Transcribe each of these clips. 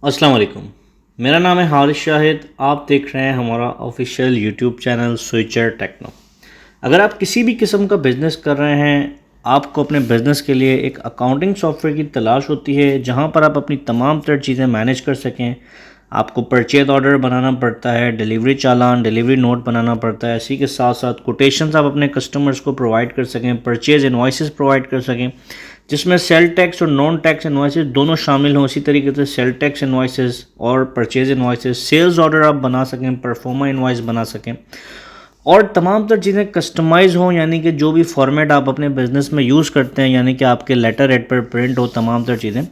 अस्सलाम वालेकुम। मेरा नाम है हारिस शाहिद। आप देख रहे हैं हमारा official YouTube channel Switcher Techno. अगर आप किसी भी किस्म का बिज़नेस कर रहे हैं, आपको अपने बिज़नेस के लिए एक अकाउंटिंग सॉफ्टवेयर की तलाश होती है जहां पर आप अपनी तमाम तरह चीज़ें मैनेज कर सकें। आपको परचेज ऑर्डर बनाना पड़ता है, डिलीवरी चालान, डिलीवरी नोट बनाना पड़ता है। इसी के साथ साथ कोटेशंस आप अपने कस्टमर्स को प्रोवाइड कर सकें, परचेज इनवॉइसेस प्रोवाइड कर सकें जिसमें सेल टैक्स और नॉन टैक्स इनवॉइसेस दोनों शामिल हों। इसी तरीके से सेल टैक्स इनवॉइसेस और परचेज इनवॉइसेस, सेल्स ऑर्डर आप बना सकें, परफॉर्मा इनवॉइस बना सकें और तमाम तर चीज़ें कस्टमाइज़ हों, यानी कि जो भी फॉर्मेट आप अपने बिज़नेस में यूज़ करते हैं, यानी कि आपके लेटर हेड पर प्रिंट हो तमाम तर चीज़ें।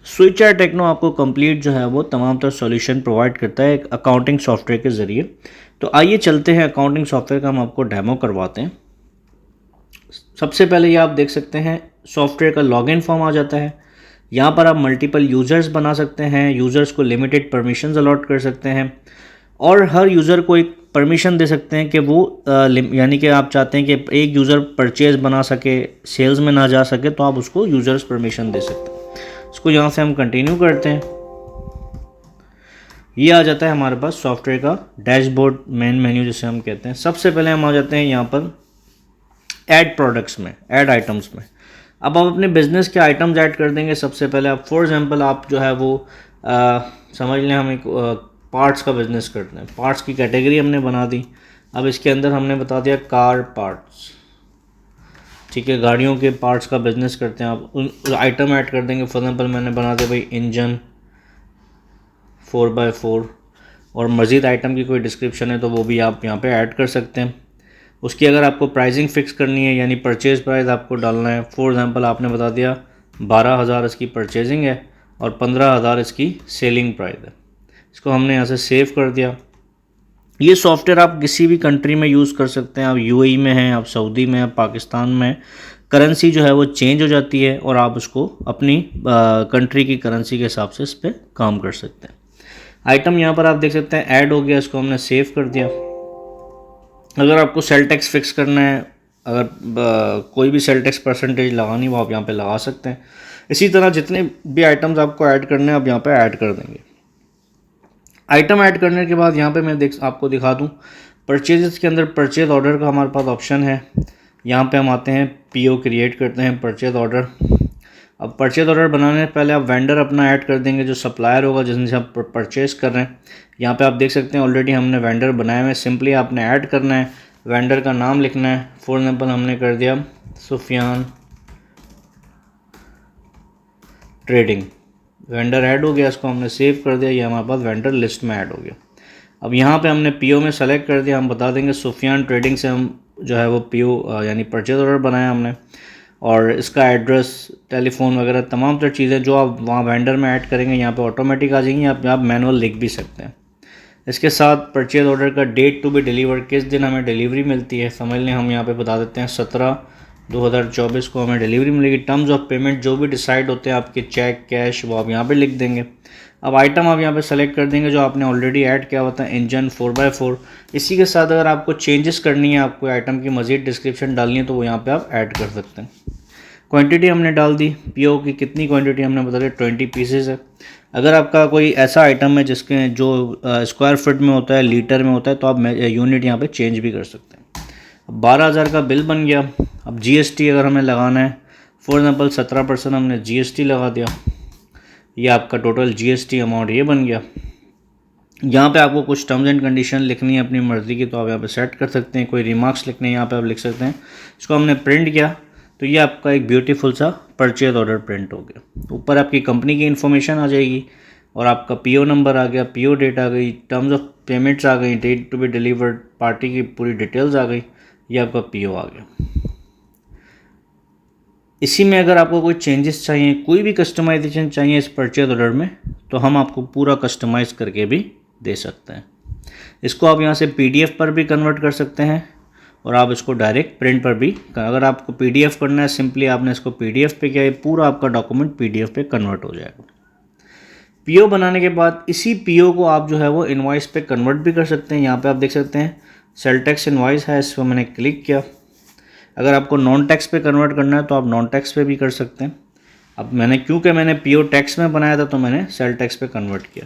स्विचर टेक्नो आपको कंप्लीट जो है वो तमाम तर सॉल्यूशन प्रोवाइड करता है एक अकाउंटिंग सॉफ्टवेयर के ज़रिए। तो आइए चलते हैं अकाउंटिंग सॉफ्टवेयर का हम आपको डेमो करवाते हैं। सबसे पहले ये आप देख सकते हैं सॉफ्टवेयर का लॉगिन फॉर्म आ जाता है। यहाँ पर आप मल्टीपल यूज़र्स बना सकते हैं, यूज़र्स को लिमिटेड परमिशंस अलॉट कर सकते हैं और हर यूज़र को एक परमिशन दे सकते हैं कि वो यानी कि आप चाहते हैं कि एक यूज़र परचेज बना सके, सेल्स में ना जा सके, तो आप उसको यूज़र्स परमिशन दे सकते हैं। इसको यहाँ से हम कंटिन्यू करते हैं। ये आ जाता है हमारे पास सॉफ्टवेयर का डैशबोर्ड, मेन मेन्यू जिसे हम कहते हैं। सबसे पहले हम आ जाते हैं यहाँ पर ऐड प्रोडक्ट्स में, ऐड आइटम्स में। अब आप अपने बिजनेस के आइटम्स ऐड कर देंगे। सबसे पहले आप फॉर एग्जांपल आप जो है वो समझ लें हम एक पार्ट्स का बिज़नेस करते हैं। पार्ट्स की कैटेगरी हमने बना दी। अब इसके अंदर हमने बता दिया कार पार्ट्स, ठीक है, गाड़ियों के पार्ट्स का बिज़नेस करते हैं। आप उन आइटम ऐड कर देंगे। फॉर एग्जांपल मैंने बना दिया भाई इंजन 4x4 और मज़ीद आइटम की कोई डिस्क्रिप्शन है तो वो भी आप यहाँ पे ऐड कर सकते हैं। उसकी अगर आपको प्राइसिंग फ़िक्स करनी है, यानी परचेज़ प्राइस आपको डालना है। फॉर एग्ज़ाम्पल आपने बता दिया 12,000 इसकी परचेजिंग है और 15,000 इसकी सेलिंग प्राइस है। इसको हमने यहाँ से सेव कर दिया। ये सॉफ्टवेयर आप किसी भी कंट्री में यूज़ कर सकते हैं। आप यूएई में हैं, आप सऊदी में हैं, पाकिस्तान में, करेंसी जो है वो चेंज हो जाती है और आप उसको अपनी कंट्री की करेंसी के हिसाब से इस पर काम कर सकते हैं। आइटम यहाँ पर आप देख सकते हैं ऐड हो गया, इसको हमने सेव कर दिया। अगर आपको सेल टैक्स फिक्स करना है, अगर कोई भी सेल टैक्स परसेंटेज लगानी वो आप यहाँ पे लगा सकते हैं। इसी तरह जितने भी आइटम्स आपको ऐड करने हैं आप यहाँ पे ऐड कर देंगे। आइटम ऐड करने के बाद यहाँ पे मैं आपको दिखा दूँ परचेजेस के अंदर परचेज ऑर्डर का हमारे पास ऑप्शन है। यहाँ पे हम आते हैं, पीओ क्रिएट करते हैं, परचेज ऑर्डर। अब परचेज ऑर्डर बनाने से पहले आप वेंडर अपना ऐड कर देंगे, जो सप्लायर होगा जिनसे आप परचेज कर रहे हैं। यहाँ पे आप देख सकते हैं ऑलरेडी हमने वेंडर बनाए हुए हैं। सिंपली आपने ऐड करना है, वेंडर का नाम लिखना है। फॉर एग्जांपल हमने कर दिया सुफियान ट्रेडिंग। वेंडर ऐड हो गया, इसको हमने सेव कर दिया। ये हमारे पास वेंडर लिस्ट में ऐड हो गया। अब यहाँ पे हमने पीओ में सेलेक्ट कर दिया। हम बता देंगे सुफियान ट्रेडिंग से हम जो है वो पीओ यानी परचेज ऑर्डर बनाया हमने, और इसका एड्रेस, टेलीफोन वगैरह तमाम तर चीज़ें जो आप वहाँ वेंडर में ऐड करेंगे यहाँ पे ऑटोमेटिक आ जाएंगी। आप मैनुअल लिख भी सकते हैं। इसके साथ परचेज ऑर्डर का डेट टू बी डिलीवर्ड, किस दिन हमें डिलीवरी मिलती है, समझ लें हम यहाँ पे बता देते हैं 17/2024 को हमें डिलीवरी मिलेगी। टर्म्स ऑफ पेमेंट जो भी डिसाइड होते हैं आपके, चेक, कैश, वो आप यहाँ पे लिख देंगे। अब आइटम आप यहाँ पे सेलेक्ट कर देंगे जो आपने ऑलरेडी ऐड किया होता है, इंजन 4x4। इसी के साथ अगर आपको चेंजेस करनी है, आपको आइटम की मज़ीद डिस्क्रिप्शन डालनी है तो वो यहाँ पे आप ऐड कर सकते हैं। क्वांटिटी हमने डाल दी, पीओ की कितनी क्वांटिटी हमने बता दिया 20 पीसेस है। अगर आपका कोई ऐसा आइटम है जिसके जो स्क्वायर फीट में होता है, लीटर में होता है, तो आप यूनिट यहाँ पे चेंज भी कर सकते हैं। अब 12,000 का बिल बन गया। अब जीएसटी अगर हमें लगाना है, फॉर एग्जांपल 17% हमने जीएसटी लगा दिया। ये आपका टोटल जीएसटी अमाउंट ये बन गया। यहाँ पे आपको कुछ टर्म्स एंड कंडीशन लिखनी है अपनी मर्ज़ी की, तो आप यहाँ पे सेट कर सकते हैं। कोई रिमार्क्स लिखने हैं यहाँ पे आप लिख सकते हैं। इसको हमने प्रिंट किया तो ये आपका एक ब्यूटीफुल सा परचेज ऑर्डर प्रिंट हो गया। ऊपर आपकी कंपनी की इन्फॉर्मेशन आ जाएगी और आपका पीओ नंबर आ गया, पीओ डेट आ गई, टर्म्स ऑफ पेमेंट्स आ गई, date to be delivered, party की पूरी डिटेल्स आ गई, ये आपका पीओ आ गया। इसी में अगर आपको कोई चेंजेस चाहिए, कोई भी कस्टमाइजेशन चाहिए इस परचेज ऑर्डर में, तो हम आपको पूरा कस्टमाइज़ करके भी दे सकते हैं। इसको आप यहाँ से पीडीएफ पर भी कन्वर्ट कर सकते हैं और आप इसको डायरेक्ट प्रिंट पर भी, अगर आपको पीडीएफ करना है सिंपली आपने इसको पीडीएफ पे किया, ये पूरा आपका डॉक्यूमेंट पीडीएफ पे कन्वर्ट हो जाएगा। पीओ बनाने के बाद इसी पीओ को आप जो है वो इनवॉइस पे कन्वर्ट भी कर सकते हैं। यहाँ पे आप देख सकते हैं सेल टैक्स इनवॉइस है, इस पर मैंने क्लिक किया। अगर आपको नॉन टैक्स पे कन्वर्ट करना है तो आप नॉन टैक्स पे भी कर सकते हैं। अब क्योंकि मैंने पीओ टैक्स में बनाया था तो मैंने सेल टैक्स पे कन्वर्ट किया।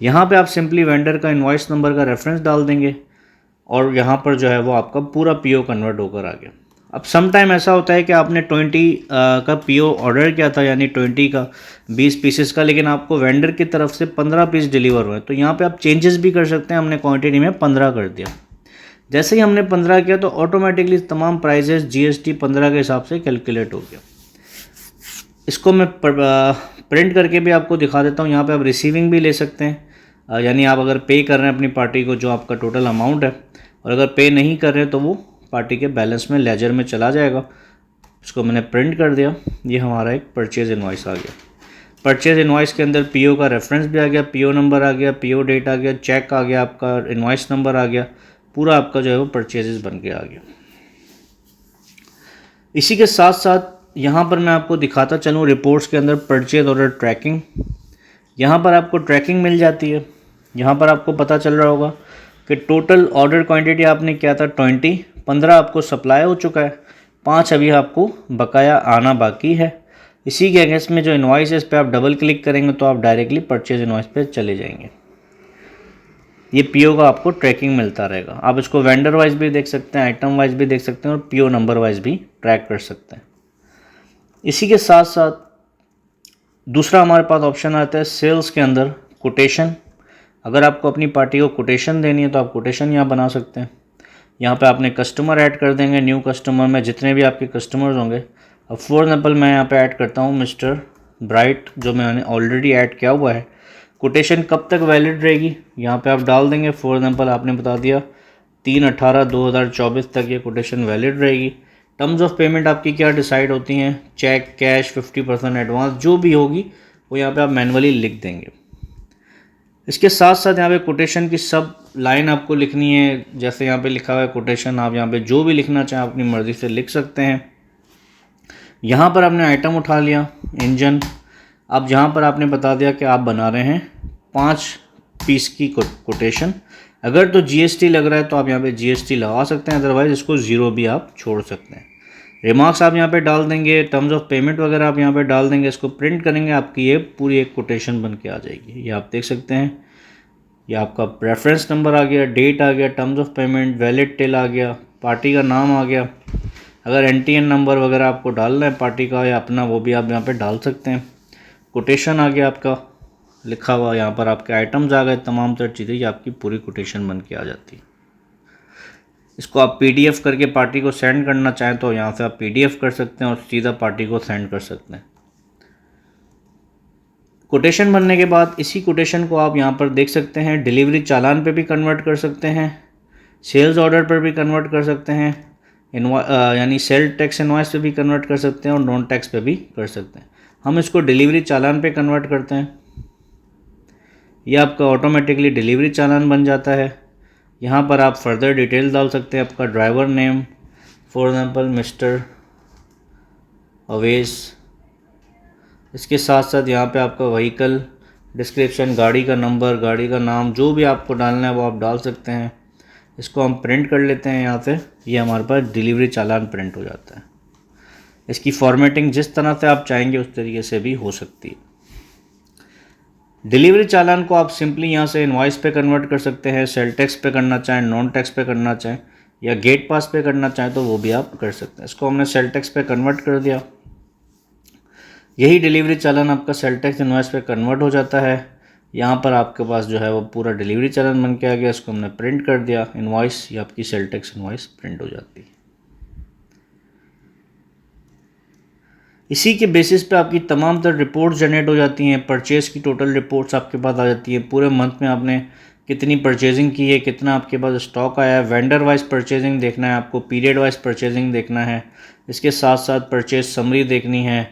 यहाँ पे आप सिंपली वेंडर का इनवॉइस नंबर का रेफरेंस डाल देंगे और यहाँ पर जो है वो आपका पूरा पीओ कन्वर्ट होकर आ गया। अब सम टाइम ऐसा होता है कि आपने 20 का पीओ ऑर्डर किया था, यानी 20 का 20 पीसेस का, लेकिन आपको वेंडर की तरफ से 15 पीस डिलीवर हुए। तो यहाँ पे आप चेंजेस भी कर सकते हैं। हमने क्वांटिटी में 15 कर दिया। जैसे ही हमने 15 किया तो ऑटोमेटिकली तमाम प्राइजेस जीएसटी 15 के हिसाब से कैलकुलेट हो गया। इसको मैं प्रिंट करके भी आपको दिखा देता हूँ। यहाँ पे आप रिसीविंग भी ले सकते हैं, यानी आप अगर पे कर रहे हैं अपनी पार्टी को जो आपका टोटल अमाउंट है, और अगर पे नहीं कर रहे तो वो पार्टी के बैलेंस में लेजर में चला जाएगा। इसको मैंने प्रिंट कर दिया। ये हमारा एक परचेज इनवॉइस आ गया। परचेज इनवॉइस के अंदर पीओ का रेफरेंस भी आ गया, पीओ नंबर आ गया, पीओ डेट आ गया, चेक आ गया, आपका इनवॉइस नंबर आ गया, पूरा आपका जो है वो परचेजेस बन के आ गया। इसी के साथ साथ यहाँ पर मैं आपको दिखाता चलूँ रिपोर्ट्स के अंदर परचेज ऑर्डर ट्रैकिंग। यहाँ पर आपको ट्रैकिंग मिल जाती है। यहाँ पर आपको पता चल रहा होगा कि टोटल ऑर्डर क्वांटिटी आपने किया था 20, 15 आपको सप्लाई हो चुका है, 5 अभी आपको बकाया आना बाकी है। इसी के अगेंस्ट में जो इनवॉइस है इस पर आप डबल क्लिक करेंगे तो आप डायरेक्टली परचेज इनवॉइस पे चले जाएंगे। ये पीओ का आपको ट्रैकिंग मिलता रहेगा। आप इसको वेंडर वाइज भी देख सकते हैं, आइटम वाइज भी देख सकते हैं, और पीओ नंबर वाइज भी ट्रैक कर सकते हैं। इसी के साथ साथ दूसरा हमारे पास ऑप्शन आता है सेल्स के अंदर कोटेशन। अगर आपको अपनी पार्टी को कोटेशन देनी है तो आप कोटेशन यहाँ बना सकते हैं। यहाँ पे आपने कस्टमर ऐड कर देंगे। न्यू कस्टमर में जितने भी आपके कस्टमर्स होंगे, अब फॉर एग्जाम्पल मैं यहाँ पे ऐड करता हूँ मिस्टर ब्राइट, जो मैंने ऑलरेडी ऐड किया हुआ है। कोटेशन कब तक वैलिड रहेगी यहाँ पे आप डाल देंगे। फॉर एग्जाम्पल आपने बता दिया 3/18/2024 तक ये कोटेशन वैलिड रहेगी। टर्म्स ऑफ पेमेंट आपकी क्या डिसाइड होती हैं, चेक, कैश, 50% एडवांस, जो भी होगी वो यहाँ पे आप मैनुअली लिख देंगे। इसके साथ साथ यहाँ पे कोटेशन की सब लाइन आपको लिखनी है। जैसे यहाँ पे लिखा हुआ है कोटेशन, आप यहाँ पे जो भी लिखना चाहें अपनी मर्ज़ी से लिख सकते हैं। यहाँ पर आपने आइटम उठा लिया इंजन। अब यहाँ पर आपने बता दिया कि आप बना रहे हैं 5 पीस की कोटेशन। अगर तो जीएसटी लग रहा है तो आप यहाँ पे जीएसटी लगा सकते हैं, अदरवाइज़ इसको 0 भी आप छोड़ सकते हैं। रिमार्क्स आप यहाँ पे डाल देंगे, टर्म्स ऑफ पेमेंट वगैरह आप यहाँ पे डाल देंगे। इसको प्रिंट करेंगे, आपकी ये पूरी एक कोटेशन बन के आ जाएगी। ये आप देख सकते हैं। ये आपका रेफरेंस नंबर आ गया, डेट आ गया, terms of payment, valid till आ गया, पार्टी का नाम आ गया। अगर एनटीएन नंबर वगैरह आपको डालना है पार्टी का या अपना, वो भी आप यहाँ पे डाल सकते हैं। कोटेशन आ गया आपका लिखा हुआ, यहाँ पर आपके आइटम्स आ गए, तमाम तरह चीज़ें, ये आपकी पूरी कोटेशन बन के आ जाती है। इसको आप पीडीएफ करके पार्टी को सेंड करना चाहें तो यहाँ से आप पीडीएफ कर सकते हैं और सीधा पार्टी को सेंड कर सकते हैं। कोटेशन बनने के बाद इसी कोटेशन को आप यहाँ पर देख सकते हैं, डिलीवरी चालान पे भी कन्वर्ट कर सकते हैं, सेल्स ऑर्डर पर भी कन्वर्ट कर सकते हैं, यानी सेल टैक्स इनवॉइस पे भी कन्वर्ट कर सकते हैं और नॉन टैक्स पे भी कर सकते हैं। हम इसको डिलीवरी चालान पे कन्वर्ट करते हैं। ये आपका ऑटोमेटिकली डिलीवरी चालान बन जाता है। यहाँ पर आप फर्दर डिटेल डाल सकते हैं, आपका driver name, for example mister Avesh. इसके साथ साथ यहाँ पे आपका व्हीकल डिस्क्रिप्शन, गाड़ी का नंबर, गाड़ी का नाम, जो भी आपको डालना है वो आप डाल सकते हैं। इसको हम प्रिंट कर लेते हैं यहाँ से। ये हमारे पास डिलीवरी चालान प्रिंट हो जाता है। इसकी फॉर्मेटिंग जिस तरह से आप चाहेंगे उस तरीके से भी हो सकती है। डिलीवरी चालान को आप सिंपली यहाँ से इनवॉइस पे कन्वर्ट कर सकते हैं, सेल टैक्स पे करना चाहें, नॉन टैक्स पे करना चाहें या गेट पास पे करना चाहें तो वो भी आप कर सकते हैं। इसको हमने सेल टैक्स पे कन्वर्ट कर दिया। यही डिलीवरी चालान आपका सेल टैक्स इनवॉइस पे कन्वर्ट हो जाता है। यहाँ पर आपके पास जो है वो पूरा डिलीवरी चालान बन के आ गया। इसको हमने प्रिंट कर दिया, इनवॉइस, ये आपकी सेल टैक्स इनवॉइस प्रिंट हो जाती है। इसी के बेसिस पे आपकी तमाम तरह रिपोर्ट्स जनरेट हो जाती हैं। परचेज़ की टोटल रिपोर्ट्स आपके पास आ जाती है। पूरे मंथ में आपने कितनी परचेजिंग की है, कितना आपके पास स्टॉक आया है, वेंडर वाइज परचेजिंग देखना है आपको, पीरियड वाइज परचेजिंग देखना है। इसके साथ साथ परचेज समरी देखनी है,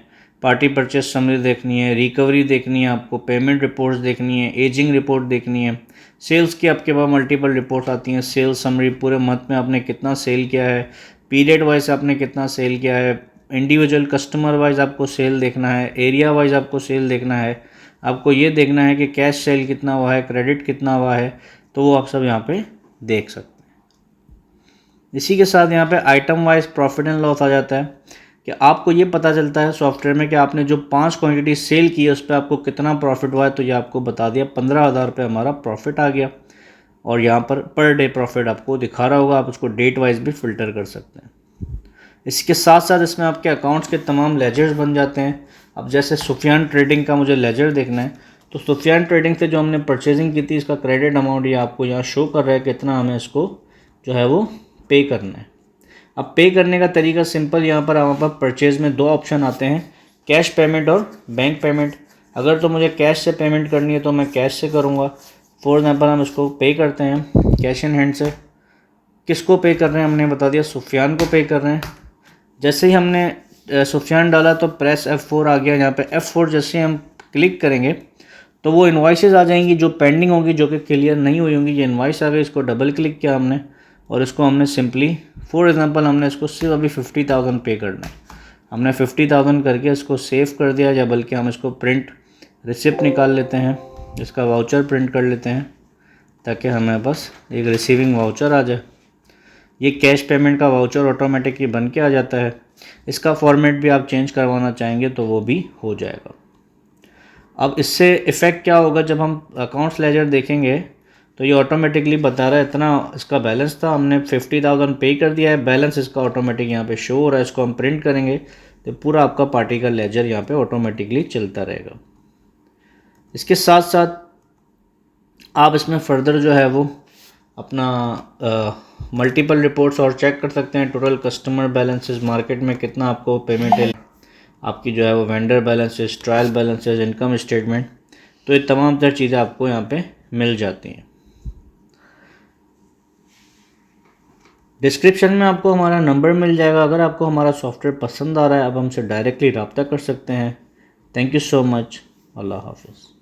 पार्टी परचेज समरी देखनी है, रिकवरी देखनी है आपको, पेमेंट रिपोर्ट्स देखनी है, एजिंग रिपोर्ट देखनी है। सेल्स की आपके पास मल्टीपल रिपोर्ट्स आती हैं। सेल्स समरी, पूरे मंथ में आपने कितना सेल किया है, पीरियड वाइज आपने कितना सेल किया है, इंडिविजुअल कस्टमर वाइज आपको सेल देखना है, एरिया वाइज आपको सेल देखना है। आपको ये देखना है कि कैश सेल कितना हुआ है, क्रेडिट कितना हुआ है, तो वो आप सब यहाँ पे देख सकते हैं। इसी के साथ यहाँ पे item wise profit and loss आ जाता है कि आपको ये पता चलता है सॉफ्टवेयर में कि आपने जो 5 क्वांटिटी सेल की है उस पर आपको कितना प्रॉफिट हुआ है। तो ये आपको बता दिया 15,000 रुपये हमारा प्रॉफिट आ गया, और यहाँ पर डे प्रॉफिट आपको दिखा रहा होगा। आप उसको डेट वाइज भी फ़िल्टर कर सकते हैं। इसके साथ साथ इसमें आपके अकाउंट्स के तमाम लेजर्स बन जाते हैं। अब जैसे सुफियान ट्रेडिंग का मुझे लेजर देखना है, तो सुफियान ट्रेडिंग से जो हमने परचेजिंग की थी इसका क्रेडिट अमाउंट ये आपको यहाँ शो कर रहा है कितना हमें इसको जो है वो पे करना है। अब पे करने का तरीका सिंपल, यहाँ पर हमारे पास परचेज़ में 2 ऑप्शन आते हैं, कैश पेमेंट और बैंक पेमेंट। अगर तो मुझे कैश से पेमेंट करनी है तो मैं कैश से करूँगा। फॉर एग्जाम्पल हम इसको पे करते हैं कैश इन हैंड से। किसको पे कर रहे हैं हमने बता दिया, सुफियान को पे कर रहे हैं। जैसे ही हमने सुफियान डाला तो प्रेस F4 आ गया। यहाँ पे F4 जैसे हम क्लिक करेंगे तो वो इन्वाइसेस आ जाएंगी जो पेंडिंग होंगी, जो कि क्लियर नहीं हुई होंगी। ये इन्वाइस आ गई, इसको डबल क्लिक किया हमने और इसको हमने सिंपली फॉर एग्जांपल हमने इसको सिर्फ अभी 50,000 पे करना है। हमने 50,000 करके इसको सेव कर दिया, या बल्कि हम इसको प्रिंट रिसिप्ट निकाल लेते हैं, इसका वाउचर प्रिंट कर लेते हैं ताकि हमें बस एक रिसीविंग वाउचर आ जाए। ये कैश पेमेंट का वाउचर ऑटोमेटिकली बन के आ जाता है। इसका फॉर्मेट भी आप चेंज करवाना चाहेंगे तो वो भी हो जाएगा। अब इससे इफ़ेक्ट क्या होगा, जब हम अकाउंट्स लेजर देखेंगे तो ये ऑटोमेटिकली बता रहा है इतना इसका बैलेंस था, हमने 50,000 पे कर दिया है, बैलेंस इसका ऑटोमेटिक यहाँ पे शो हो रहा है। इसको हम प्रिंट करेंगे तो पूरा आपका पार्टी का लेजर यहाँ पे ऑटोमेटिकली चलता रहेगा। इसके साथ साथ आप इसमें फर्दर जो है वो अपना मल्टीपल रिपोर्ट्स और चेक कर सकते हैं। टोटल कस्टमर बैलेंसेस, मार्केट में कितना आपको पेमेंट है, आपकी जो है वो vendor balances, trial balances, income statement, तो ये तमाम तरह चीज़ें आपको यहाँ पे मिल जाती हैं। डिस्क्रिप्शन में आपको हमारा नंबर मिल जाएगा। अगर आपको हमारा सॉफ्टवेयर पसंद आ रहा है आप हमसे डायरेक्टली रब्ता कर सकते हैं। Thank you so much. अल्लाह हाफ़िज़।